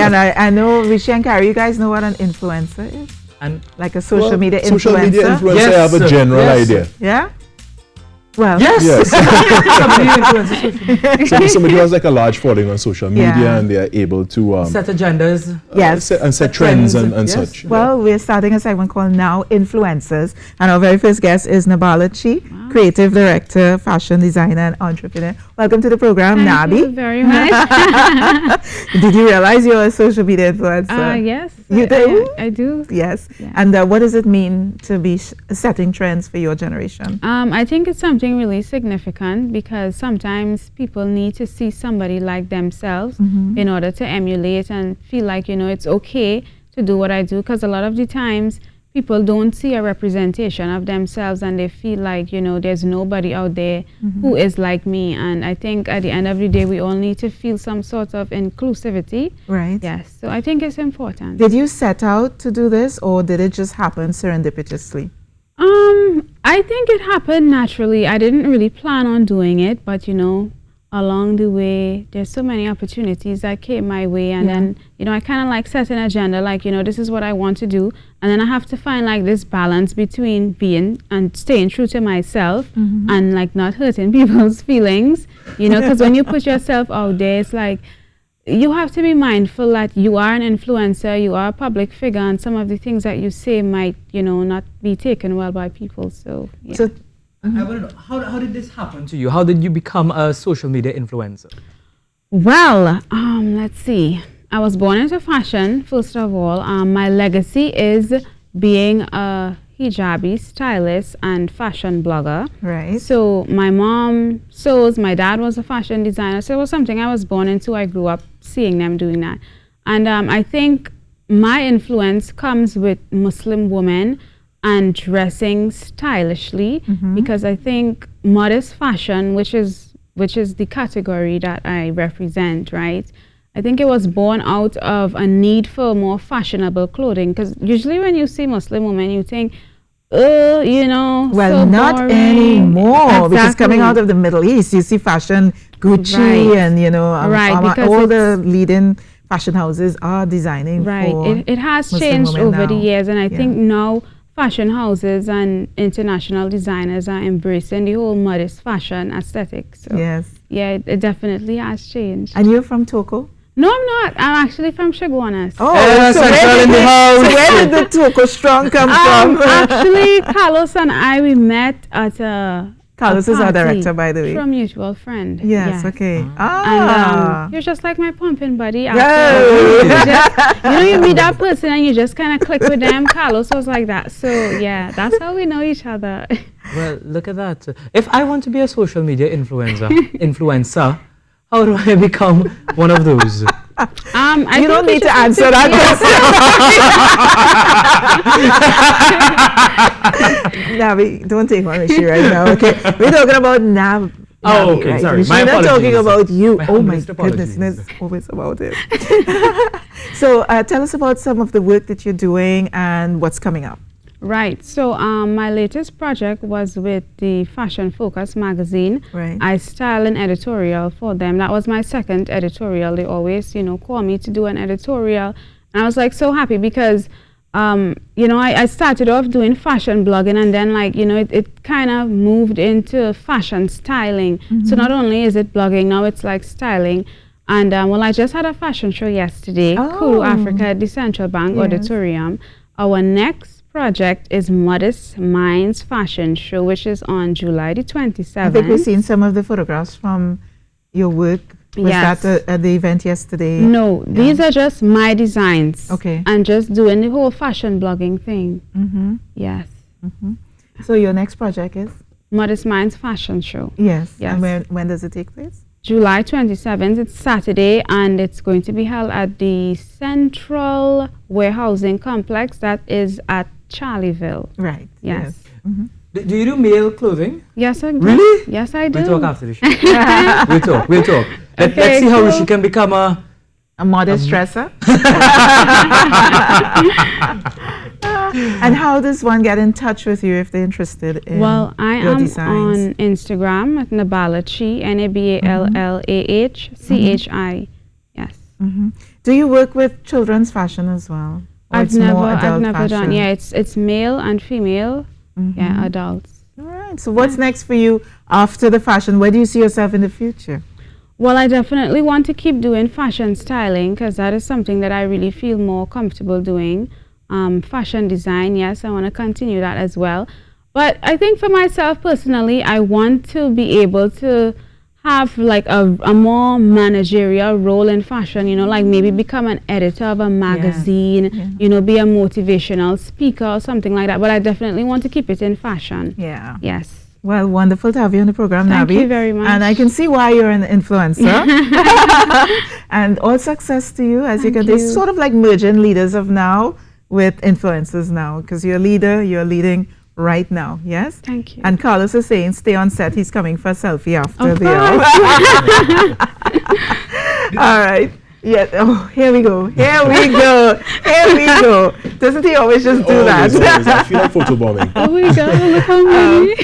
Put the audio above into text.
And I know Rishi and Carrie, you guys know what an influencer is? And like a social media influencer? Social media influencer, Yes, I have a general idea. Yeah? Well, Yes. Somebody Somebody who has like a large following on social media Yeah. and they are able to set agendas. yes. set trends and Yes. such. Well, we're starting a segment called Now Influencers, and our very first guest is Naballah Chi, creative director, fashion designer, and entrepreneur. Welcome to the program, Thank Nabi. you very much. Did you realize you're a social media influencer? Yes. You do? I do. Yes. Yeah. And what does it mean to be setting trends for your generation? I think it's something really significant because sometimes people need to see somebody like themselves in order to emulate and feel like, it's okay to do what I do, because a lot of the times people don't see a representation of themselves and they feel like, there's nobody out there who is like me. And I think at the end of the day, we all need to feel some sort of inclusivity. Right. Yes. So I think it's important. Did you set out to do this, or did it just happen serendipitously? I think it happened naturally. I didn't really plan on doing it, but along the way, there's so many opportunities that came my way, and then I kind of like set an agenda, like this is what I want to do, and then I have to find like this balance between being and staying true to myself and like not hurting people's feelings, because when you put yourself out there, it's like you have to be mindful that you are an influencer, you are a public figure, and some of the things that you say might, not be taken well by people. So, yeah. So, I want to know, how did this happen to you? How did you become a social media influencer? Well, let's see. I was born into fashion, first of all. My legacy is being a hijabi stylist and fashion blogger. right. So my mom sews, my dad was a fashion designer, so it was something I was born into. I grew up seeing them doing that. And I think my influence comes with Muslim women and dressing stylishly, because I think modest fashion, which is the category that I represent, right? I think it was born out of a need for more fashionable clothing, because usually when you see Muslim women, you think, well, so not boring. anymore, because Exactly. coming out of the Middle East, you see fashion, Gucci, Right. and because all the leading fashion houses are designing Right. for It has Muslim changed women over the now. years, and I think now fashion houses and international designers are embracing the whole modest fashion aesthetic. So Yes. yeah, it definitely has changed. And you're from Toco? No, I'm not. I'm actually from Chaguanas. Oh, Yes, so Central in the house. where did the Toco strong come from? Actually, Carlos and I, we met at a Carlos a is our party director, by the way. from mutual friend. Yes, okay. And you're just like my pumping buddy. Yay. You meet that person and you just kind of click with them. Carlos was like that. So yeah, that's how we know each other. Well, look at that. If I want to be a social media influencer, how do I become one of those? I You don't think need to just have answer that question. Nabi, don't take one issue right now, okay? We're talking about Nabi. Oh, okay, right? sorry. We're My not talking apologies. about you. My Oh my humblest apologies. goodness, it's always about it. So tell us about some of the work that you're doing and what's coming up. Right. So my latest project was with the Fashion Focus magazine. Right. I styled an editorial for them. That was my second editorial. They always, call me to do an editorial. And I was like so happy because, I started off doing fashion blogging, and then it kind of moved into fashion styling. So not only is it blogging, now it's like styling. And I just had a fashion show yesterday, Kuru Africa at the Central Bank Auditorium. Our next project is Modest Minds Fashion Show, which is on July the 27th. I think we've seen some of the photographs from your work. Was Yes. that at the event yesterday? No, these are just my designs. Okay. And just doing the whole fashion blogging thing. Yes. So your next project is? Modest Minds Fashion Show. Yes. Yes. And when does it take place? July 27th, it's Saturday, and it's going to be held at the Central Warehousing Complex that is at Charlieville. Right. Yes. Do you do male clothing? Yes, I do. Really? Yes, I do. We'll talk after the show. We'll talk. Let's Okay, see how cool. she can become a A modest dresser. And how does one get in touch with you if they're interested in Well, I your am designs? on Instagram at Naballah Chi, Naballah Chi. Yes. Do you work with children's fashion as well? Or I've it's more never adult done. fashion? Yeah, it's male and female. Yeah, adults. All right. So what's next for you after the fashion? Where do you see yourself in the future? Well, I definitely want to keep doing fashion styling because that is something that I really feel more comfortable doing. Fashion design, yes, I want to continue that as well. But I think for myself personally, I want to be able to have like a more managerial role in fashion, you know, like maybe become an editor of a magazine, you know, be a motivational speaker or something like that. But I definitely want to keep it in fashion. Yeah. Yes. Well, wonderful to have you on the program, Thank Nabi. you very much. And I can see why you're an influencer. And all success to you as you can. It's sort of like merging leaders of now with influencers now, because you're a leader, you're leading right now, yes? Thank you. And Carlos is saying, stay on set. He's coming for a selfie after Of the All right. Yeah. Oh, here we go. Here we go. Here we go. Doesn't he always just do Always, that? always. I feel like photobombing. Oh my God, look how many.